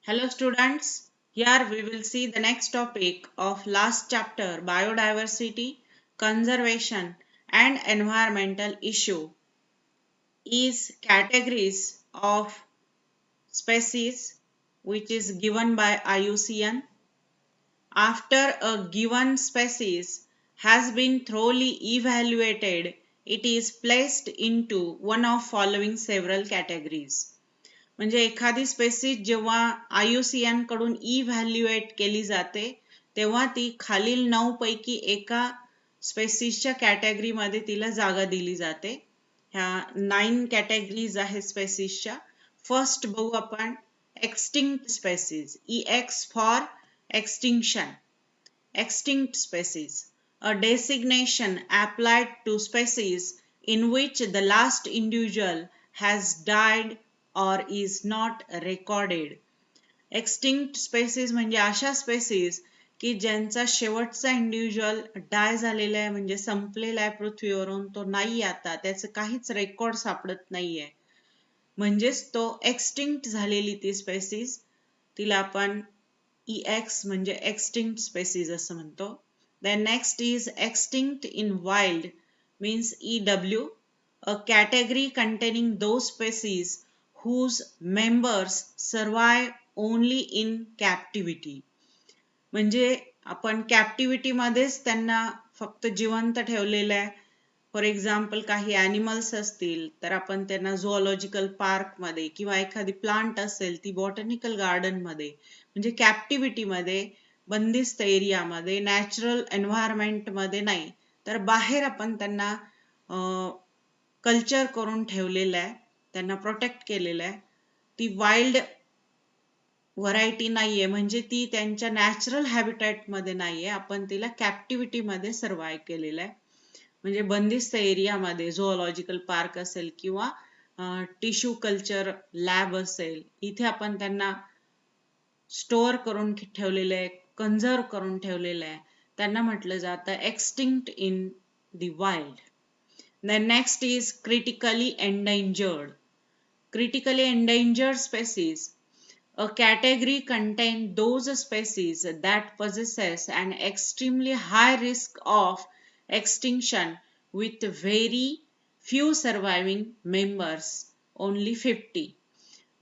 Hello students, here we will see the next topic of last chapter biodiversity, conservation and environmental issue is categories of species which is given by IUCN. After a given species has been thoroughly evaluated, it is placed into one of following several categories. म्हणजे एखादी spaces जेव्हा IUCN कडून evaluate केली जाते तेव्हा ती खालील 9 पैकी एका स्पेसिसच्या कॅटेगरीमध्ये तिला जागा दिली जाते. ह्या 9 कॅटेगरीज आहेत स्पेसिसच्या. फर्स्ट बघू आपण extinct species. EX for extinction. Extinct species, a designation applied to species in which the last individual has died or is not recorded. Extinct species म्हणजे अशा species की ज्यांचा शेवटचा इंडिव्हिज्युअल डाय झालेला आहे म्हणजे संपलेला आहे पृथ्वीवरून, तो नाही आता, त्याचं काहीच रेकॉर्ड सापडत नाहीये, म्हणजेच तो एक्सटिंक्ट झालेली ती स्पेसिस, तिला आपण EX म्हणजे एक्सटिंक्ट स्पेसिस असं म्हणतो. Then next is extinct in wild means EW, a category containing those species whose members survive only in captivity. म्हणजे आपण कॅप्टिव्हिटी मध्येच त्यांना फक्त जिवंत ठेवलेलं आहे. फॉर एक्झाम्पल काही ॲनिमल्स असतील तर आपण त्यांना झुऑलॉजिकल पार्क मध्ये किंवा एखादी प्लांट असेल ती बॉटनिकल गार्डन मध्ये म्हणजे कॅप्टिव्हिटी मध्ये, बंदिस्त एरियामध्ये, नॅचरल एन्व्हायरमेंट मध्ये नाही, तर बाहेर आपण त्यांना कल्चर करून ठेवलेलं आहे, त्यांना प्रोटेक्ट केलेलं आहे. ती वाईल्ड व्हरायटी नाहीये म्हणजे ती त्यांच्या नॅचरल हॅबिटॅट मध्ये नाहीये, आपण तिला कॅप्टिव्हिटी मध्ये सर्वाइव्ह केलेलं आहे. म्हणजे बंदिस्त एरियामध्ये झुऑलॉजिकल पार्क असेल किंवा टिश्यू कल्चर लॅब असेल, इथे आपण त्यांना स्टोअर करून ठेवलेलं आहे, कन्झर्व करून ठेवलेलं आहे, त्यांना म्हटलं जातं extinct in the wild. Then next is critically endangered. Critically endangered species, a category contains those species that possesses an extremely high risk of extinction with very few surviving members, only 50.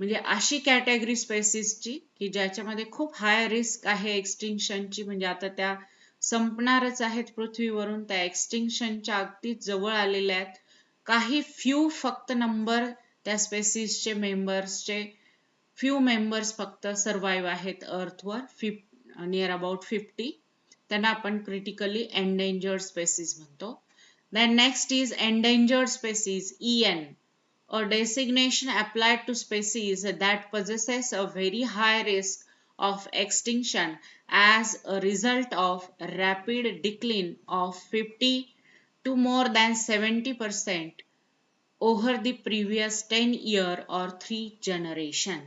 म्हणजे अशी category स्पेसिसची की ज्याच्यामध्ये खूप high risk आहे एक्सटिंक्शनची, म्हणजे आता त्या संपणारच आहेत पृथ्वीवरून, त्या एक्सटिंक्शनच्या अगदी जवळ आलेल्या आहेत. काही फ्यू फक्त नंबर त्या स्पेसिसचे मेंबर्सचे फ्यू मेंबर्स फक्त सर्वाइव्ह आहेत अर्थवर, नियर अबाउट 50, त्यांना आपण क्रिटिकली एंडेंजर्ड स्पेसिस म्हणतो. Then next is endangered species, EN, a designation applied to species that possesses a very high risk of extinction as a result of rapid decline of 50 to more than 70% over the previous 10 year or 3 generation.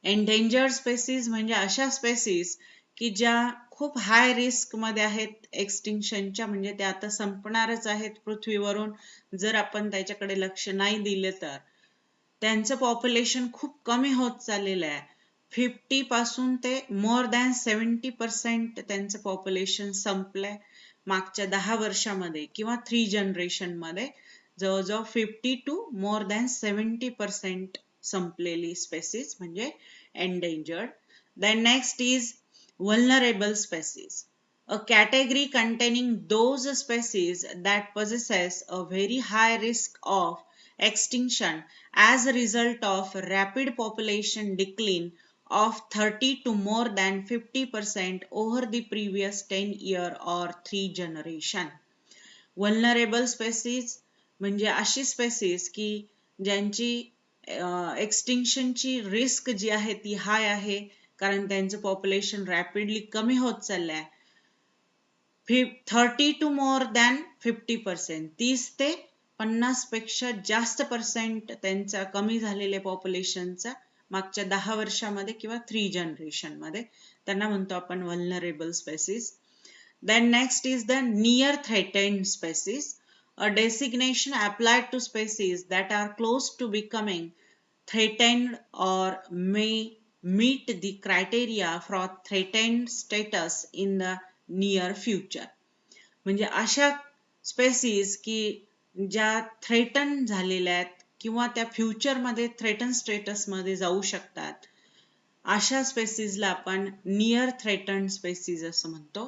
Endangered species म्हणजे अशा spaces की ज्या खूप high risk मध्ये आहेत एक्सटिंक्शनच्या, म्हणजे त्या आता संपणारच आहेत पृथ्वीवरून जर आपण त्याच्याकडे लक्ष नाही दिले तर. त्यांचं पॉप्युलेशन खूप कमी होत चाललेलं आहे. 50 पासून ते मोर दॅन 70% त्यांचं पॉप्युलेशन संपलंय मागच्या 10 वर्षामध्ये किंवा 3 जनरेशन मध्ये. जवळजवळ 50 टू मोर दॅन 70% संपलेली स्पेसिस म्हणजे endangered. Then next is vulnerable species, a category containing those species that possesses a very high risk of extinction as a result of rapid population decline of 30 to more than 50% over the previous 10 year or 3 generation. Vulnerable species म्हणजे अशी spaces की ज्यांची एक्सटिंक्शनची risk जी आहे ती हाय आहे, कारण त्यांचं population rapidly कमी होत चाललंय. 30 टू मोर दॅन 50%, 30 ते 50 पेक्षा जास्त पर्सेंट त्यांचा कमी झालेल्या पॉप्युलेशनचा मागच्या 10 वर्षामध्ये किंवा 3 जनरेशन मध्ये, त्यांना म्हणतो आपण vulnerable species. Then next is the near threatened species, a designation applied to species that are close to becoming threatened or may meet the criteria for threatened status in the near future. म्हणजे अशा species की ज्या threaten झालेल्या आहेत किंवा त्या फ्युचरमध्ये threaten स्टेटसमध्ये जाऊ शकतात, अशा स्पेसीजला आपण नियर थ्रेटन स्पेसीज असं म्हणतो.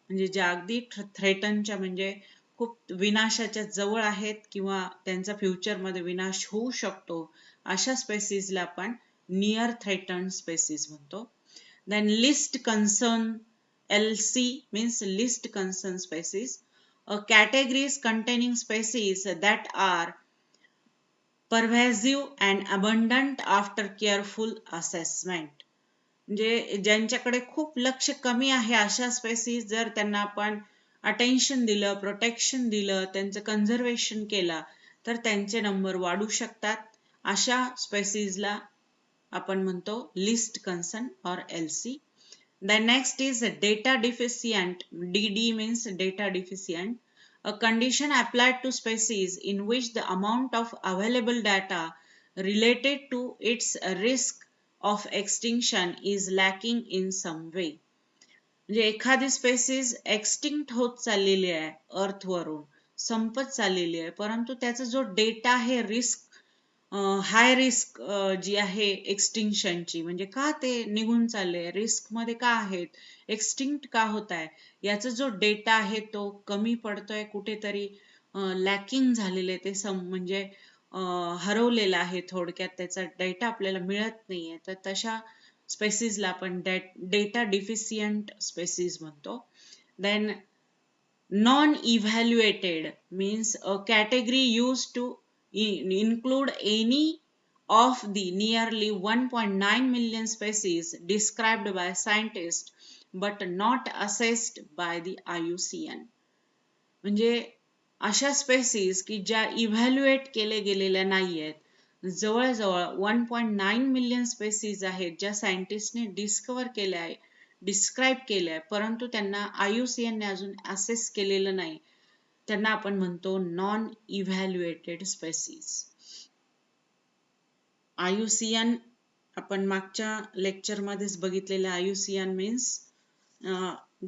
म्हणजे ज्या अगदी थ्रेटनच्या म्हणजे खूप विनाशाच्या जवळ आहेत किंवा त्यांचा फ्युचरमध्ये विनाश होऊ शकतो, अशा स्पेसीजला आपण नियर थ्रेटन स्पेसीज म्हणतो. Then least concern, LC means least concern species, categories containing species that are pervasive and abundant after careful assessment. म्हणजे ज्यांच्याकडे खूप लक्ष कमी आहे अशा स्पेसीज जर त्यांना आपण अटेन्शन दिलं, प्रोटेक्शन दिलं, त्यांचं कन्झर्वेशन केलं तर त्यांचे नंबर वाढू शकतात. अशा स्पेसीजला आपण म्हणतो list concern or LC. The next is data deficient. DD means data deficient, a condition applied to species in which the amount of available data related to its risk of extinction is lacking in some way. म्हणजे एखादी species extinct होत चाललेली आहे अर्थवरून, संपत चाललेली आहे, परंतु त्याचा जो डेटा आहे रिस्क, हाय रिस्क जी आहे एक्सटिंक्शनची, म्हणजे का ते निघून चालले, रिस्क मध्ये का आहेत, एक्सटिंक्ट का होत आहे, याचा जो डेटा आहे तो कमी पडतोय, कुठेतरी लॅकिंग झालेले ते म्हणजे हरवलेला आहे, थोडक्यात त्याचा डेटा आपल्याला मिळत नाहीये, तर तशा स्पेसीजला आपण डेटा डिफिशियंट स्पेसीज म्हणतो. Then non evaluated means a category use to include any of the nearly 1.9 million species described by scientists but not assessed by the IUCN. म्हणजे अशा स्पेसीज की ज्या इव्हॅल्युएट केले गेलेल्या नाहीयेत, जवळजवळ 1.9 मिलियन स्पेसीज आहेत ज्या सायंटिस्टने डिस्कवर केल्या आहे, डिस्क्राईब केल्या आहे, परंतु त्यांना IUCN ने अजून असेस केलेलं नाही, त्यांना आपण म्हणतो नॉन इव्हॅल्युएटेड स्पेसीज. IUCN आपण मागच्या लेक्चरमध्येच बघितलेलं. IUCN मीन्स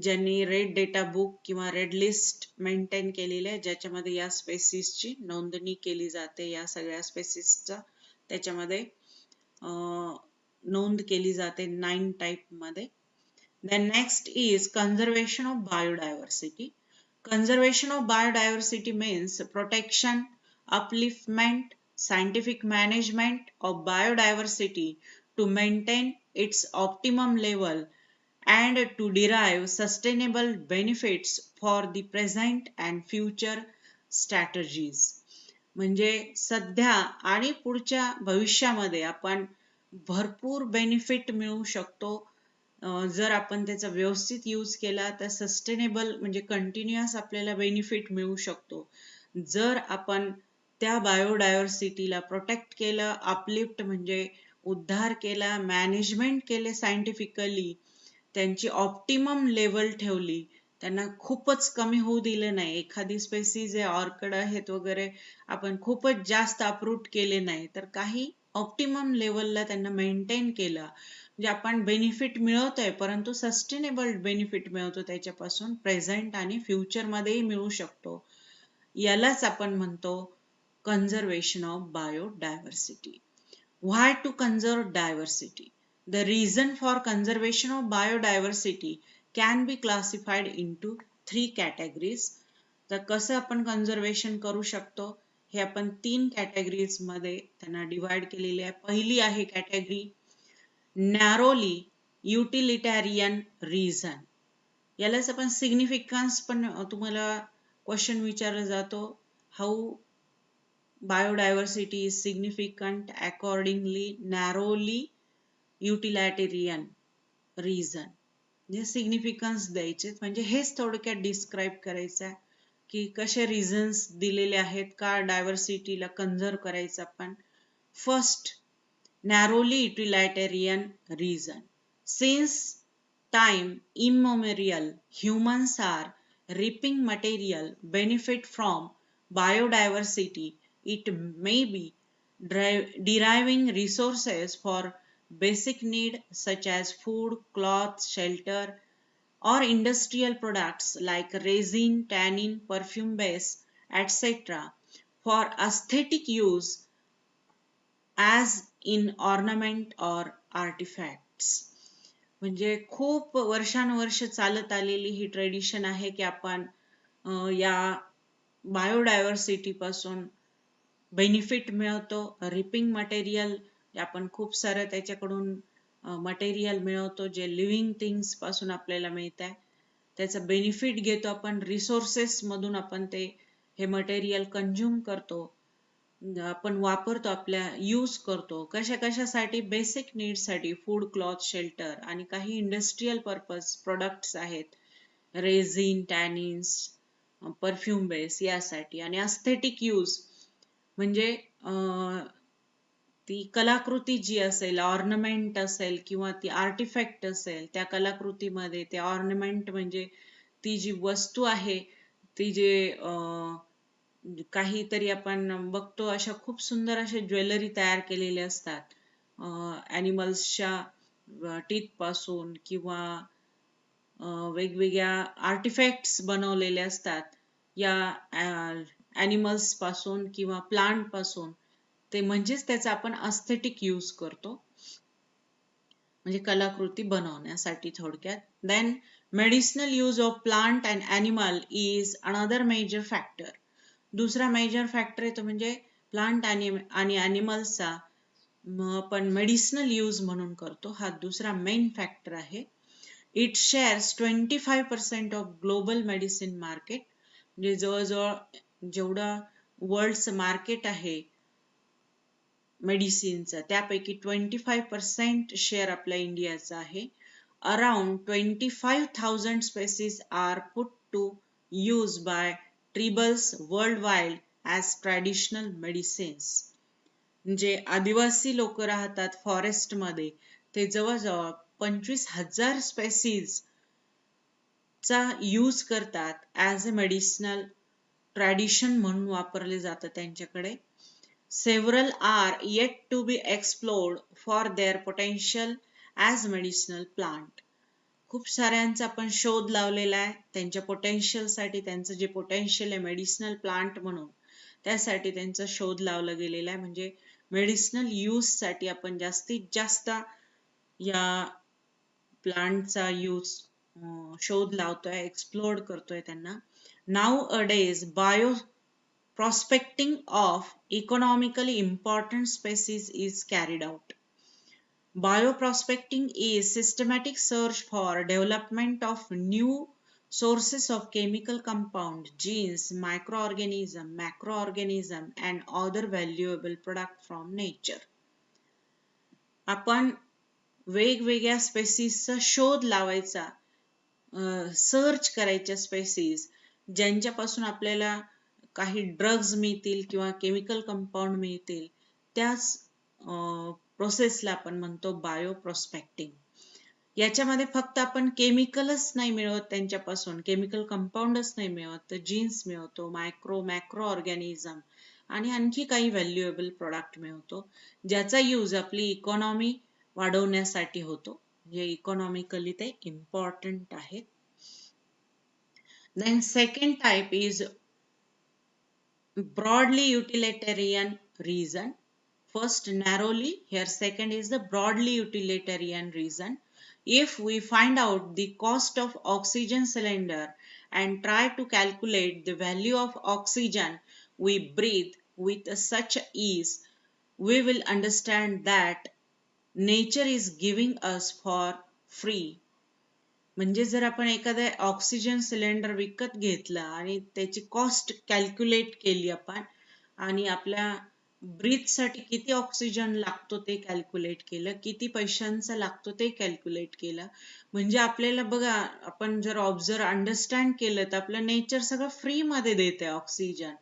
ज्यांनी रेड डेटा बुक किंवा रेड लिस्ट मेंटेन केलेले आहे, ज्याच्यामध्ये या स्पेसीजची नोंदणी केली जाते, या सगळ्या स्पेसीजचा त्याच्यामध्ये नोंद केली जाते 9 टाइप मध्ये. Then next is conservation of biodiversity. Conservation of biodiversity means protection, upliftment, scientific management of biodiversity to maintain its optimum level and to derive sustainable benefits for the present and future strategies. म्हणजे सध्या आणि पुढच्या भविष्यामध्ये आपण भरपूर benefit मिळवू शकतो जर आपण त्याचा व्यवस्थित यूज केला, तर सस्टेनेबल म्हणजे कंटिन्युअस आपल्याला बेनिफिट मिळू शकतो. जर आपण त्या बायोडायव्हर्सिटीला प्रोटेक्ट केलं, अपलिफ्ट म्हणजे उद्धार केला, मॅनेजमेंट केले सायंटिफिकली, त्यांची ऑप्टिमम लेवल ठेवली, त्यांना खूपच कमी होऊ दिलं नाही. एखादी स्पेसीज आहे, ऑर्किड आहेत वगैरे, आपण खूपच जास्त अपरूट केले नाही, तर काही ऑप्टिमम लेवलला त्यांना मेंटेन केलं, म्हणजे आपण बेनिफिट मिळवतोय, परंतु सस्टेनेबल बेनिफिट मिळवतो त्याच्यापासून, प्रेझेंट आणि फ्युचर मध्येही मिळू शकतो. यालाच आपण म्हणतो conservation of biodiversity. Why to conserve diversity? The reason for conservation of biodiversity can be classified into 3 categories. तर कसं आपण conservation करू शकतो हे आपण 3 categories मध्ये त्यांना डिवाइड केलेले आहे. पहिली आहे कॅटेगरी narrowly utilitarian reason. यालाच आपण सिग्निफिकन्स पण तुम्हाला क्वेश्चन विचारला जातो, how biodiversity is significant accordingly narrowly utilitarian reason. म्हणजे सिग्निफिकन्स द्यायचे, म्हणजे हेच थोडक्यात डिस्क्राईब करायचं की कसे रिझन्स दिलेले आहेत का डायव्हर्सिटीला कंझर्व करायचं आपण. First, narrowly utilitarian reason. Since time immemorial, humans are reaping material benefit from biodiversity. It may be deriving resources for basic need such as food, cloth, shelter, or industrial products like resin, tannin, perfume base, etc. for aesthetic use as in ornament or artifacts. म्हणजे खूप वर्षानुवर्ष चालत आलेली ही tradition आहे की आपण या biodiversity पासून बेनिफिट मिळवतो. रिपिंग मटेरियल आपण खूप सारं त्याच्याकडून मटेरियल मिळवतो जे लिव्हिंग थिंग्स पासून आपल्याला मिळत आहे. त्याचा बेनिफिट घेतो आपण. रिसोर्सेस मधून आपण ते हे मटेरियल कंझ्युम करतो, आपण वापरतो, आपल्या यूज करतो. कशासाठी? बेसिक नीड्ससाठी, फूड, क्लॉथ, शेल्टर आणि काही इंडस्ट्रियल पर्पज प्रोडक्ट्स आहेत, रेझिन, टॅनिन्स, परफ्यूम बेस यासाठी. आणि अस्थेटिक यूज म्हणजे ती कलाकृती जी असेल, ऑर्नमेंट असेल किंवा ती आर्टिफॅक्ट असेल, त्या कलाकृतीमध्ये ते ऑर्नमेंट म्हणजे ती जी वस्तू आहे, ती जे काहीतरी आपण बघतो अशा खूप सुंदर अशा ज्वेलरी तयार केलेले असतात ॲनिमल्सच्या टीथ पासून किंवा वेगवेगळ्या आर्टिफॅक्ट्स बनवलेले असतात या ॲनिमल्स पासून किंवा प्लांट पासून. ते म्हणजेच त्याचा आपण अस्थेटिक यूज करतो, म्हणजे कलाकृती बनवण्यासाठी थोडक्यात. Then medicinal use of plant and animal is another major factor. दुसरा मेजर फॅक्टर येतो म्हणजे प्लांट आणि ॲनिमल्सचा आपण मेडिसिनल यूज म्हणून करतो. हा दुसरा मेन फॅक्टर आहे. It shares 25% of global medicine market. म्हणजे जवळजवळ जेवढं वर्ल्डचं मार्केट आहे मेडिसिनचा त्यापैकी 25% शेअर आपल्या इंडियाचा आहे. Around 25,000 species are put to use by tribals world wide as traditional medicines. म्हणजे आदिवासी लोक राहतात फॉरेस्ट मध्ये, ते जवळजवळ 25,000 स्पेसीज चा यूज करतात ॲज अ मेडिसिनल ट्रॅडिशन म्हणून वापरले जातं त्यांच्याकडे. Several are yet to be explored for their potential as medicinal plant. खूप साऱ्यांचा आपण शोध लावलेला आहे त्यांच्या पोटेन्शियल साठी. त्यांचं जे पोटेन्शियल आहे मेडिसिनल प्लांट म्हणून, त्यासाठी त्यांचा शोध लावला गेलेला आहे. म्हणजे मेडिसिनल यूज साठी आपण जास्तीत जास्त या प्लांटचा यूज शोध लावतोय, एक्सप्लोर करतोय त्यांना. Now a days bio prospecting of economically important species is carried out. Bioprospecting is systematic search for development of new sources of chemical compound, genes, microorganism, macroorganism and other valuable product from nature. आपण वेगवेगळ्या स्पेसीसचा शोध लावायचा, search करायच्या species ज्यांच्यापासून आपल्याला काही drugs मिळतील किंवा chemical compound मिळतील, त्याच प्रोसेसला आपण म्हणतो बायो प्रोस्पेक्टिंग. याच्यामध्ये फक्त आपण केमिकलच नाही मिळवत त्यांच्यापासून, केमिकल कंपाऊंडच नाही मिळवत, तर जीन्स मिळवतो, मॅक्रो ऑर्गॅनिझम आणि आणखी काही व्हॅल्युएबल प्रोडक्ट मिळवतो, ज्याचा यूज आपली इकॉनॉमी वाढवण्यासाठी होतो. जे इकॉनॉमिकली ते इम्पॉर्टंट आहे. Then second type is broadly utilitarian reason. First narrowly, here second is the broadly utilitarian reason. If we find out the cost of oxygen cylinder and try to calculate the value of oxygen we breathe with such ease, we will understand that nature is giving us for free. म्हणजे जर आपण एखादा oxygen cylinder विकत घेतला आणि त्याची cost calculate केली आपण आणि आपल्या ब्रीथ साठी किती ऑक्सिजन लागतो ते कॅल्क्युलेट केलं, किती पैशांचा लागतो ते कॅल्क्युलेट केलं, म्हणजे आपल्याला बघा, आपण जर अंडरस्टँड केलं तर आपलं नेचर सगळं फ्री मध्ये देते ऑक्सिजन.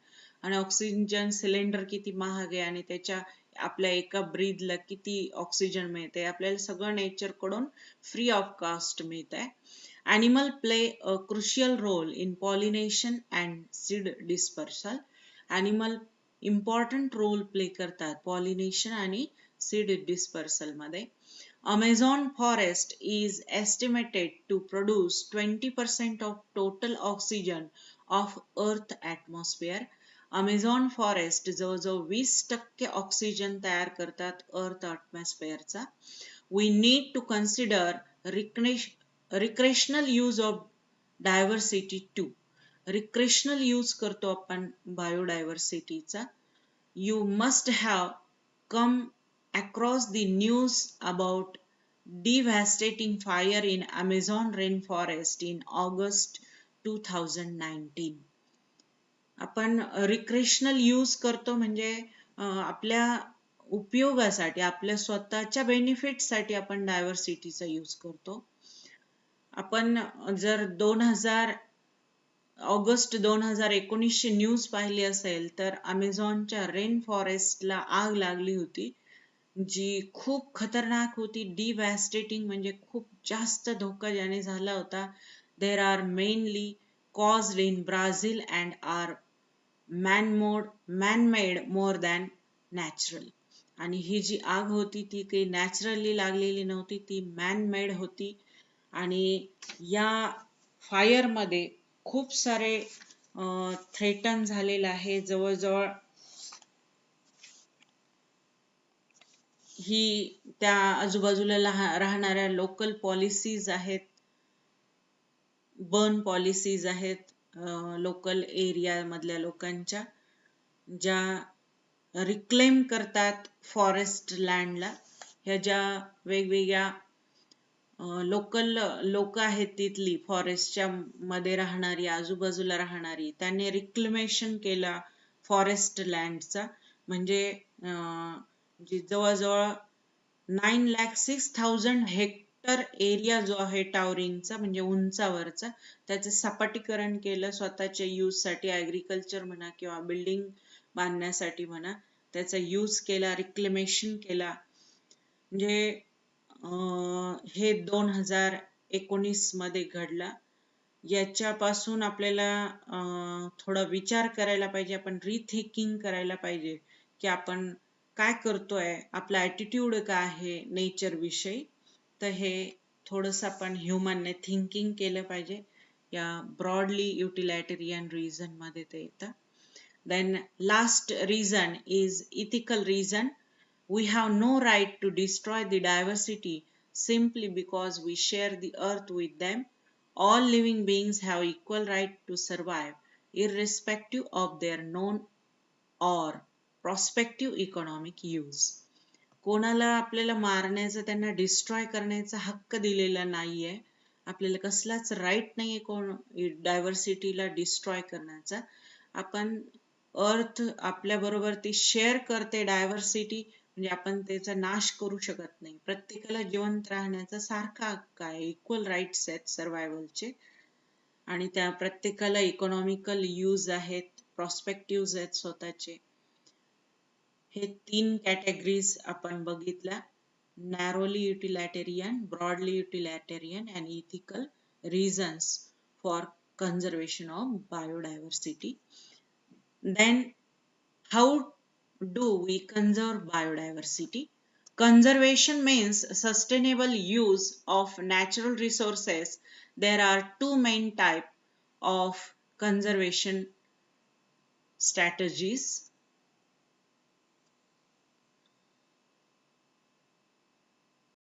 आणि ऑक्सिजन सिलेंडर किती महाग आहे आणि त्याच्या आपल्या एका ब्रीथला किती ऑक्सिजन मिळते, आपल्याला सगळं नेचर कडून फ्री ऑफ कॉस्ट मिळत आहे. Animal play a crucial role in pollination and seed dispersal. Animal important role play करतात पॉलिनेशन आणि सीड डिस्पर्सल मध्ये. Amazon forest is estimated to produce 20% of total oxygen of earth atmosphere. Amazon forest जवळजवळ 20% oxygen तयार करतात अर्थ चा. We need to consider recreational use of diversity too. Recreational use करतो आपण biodiversity चा. You must have come across the news about devastating fire in Amazon rainforest in August 2019. आपण recreational use करतो म्हणजे आपल्या उपयोगासाठी, आपल्या स्वतःच्या बेनिफिटसाठी आपण डायव्हर्सिटीचा यूज करतो. आपण जर ऑगस्ट 2019 न्यूज पाहिली असेल तर अमेझॉनच्या रेन फॉरेस्टला आग लागली होती, जी खूप खतरनाक होती. डिवॅस्टेटिंग म्हणजे खूप जास्त धोका ज्याने झाला होता. There are mainly caused in Brazil and are man-made more than natural. आणि ही जी आग होती ती काही नॅचरली लागलेली नव्हती, ती मॅन मेड होती. आणि या फायर मध्ये खूप सारे थ्रेटन झालेलं आहे. जवळजवळ ही त्या आजूबाजूला राहणाऱ्या लोकल पॉलिसीज आहेत, बर्न पॉलिसीज आहेत लोकल एरिया मधल्या लोकांच्या, ज्या रिक्लेम करतात फॉरेस्ट लँडला. ह्या ज्या वेगवेगळ्या लोकल लोक आहेत तिथली फॉरेस्टच्या मध्ये राहणारी, आजूबाजूला राहणारी, त्यांनी रिक्लेमेशन केला फॉरेस्ट लँडचा. म्हणजे जवळजवळ 9,06,000 हेक्टर एरिया जो आहे टावरिंगचा म्हणजे उंचावरचा, त्याचं सपाटीकरण केलं स्वतःच्या यूज साठी. ऍग्रिकल्चर म्हणा किंवा बिल्डिंग बांधण्यासाठी म्हणा, त्याचा यूज केला, रिक्लेमेशन केला. म्हणजे हे 2019 मध्ये घडला. याच्यापासून आपल्याला थोडा विचार करायला पाहिजे, आपण रिथिंकिंग करायला पाहिजे की आपण काय करतोय, आपला ॲटिट्यूड काय आहे नेचर विषयी. तर हे थोडंसं आपण ह्युमनने थिंकिंग केलं पाहिजे. या ब्रॉडली युटिलायटेरियन रिझन मध्ये ते येतं. Then last reason is ethical reason. We have no right to destroy the diversity simply because we share the earth with them. All living beings have equal right to survive, irrespective of their known or prospective economic use. कोणाला आपल्याला मारण्याचा, त्यांना destroy करण्याचा हक्क दिलेला नाहीये. आपल्याला कसलाच right नाहीये कोण डायव्हर्सिटीला डिस्ट्रॉय करण्याचा. आपण अर्थ आपल्या बरोबर ती शेअर करते डायव्हर्सिटी, म्हणजे आपण त्याचा नाश करू शकत नाही. प्रत्येकाला जिवंत राहण्याचा सारखा हक्क आहे, इक्वल राईट्स आहेत सर्वायवलचे. आणि त्या प्रत्येकाला इकॉनॉमिकल यूज आहेत, प्रॉस्पेक्टिव्ह आहेत स्वतःचे. हे 3 कॅटेगरीज आपण बघितल्या: नॅरोली युटिलायटेरियन, broadly युटिलायटेरियन and ethical reasons for conservation of biodiversity. Then how do we conserve biodiversity? Conservation means sustainable use of natural resources. There are 2 main types of conservation strategies.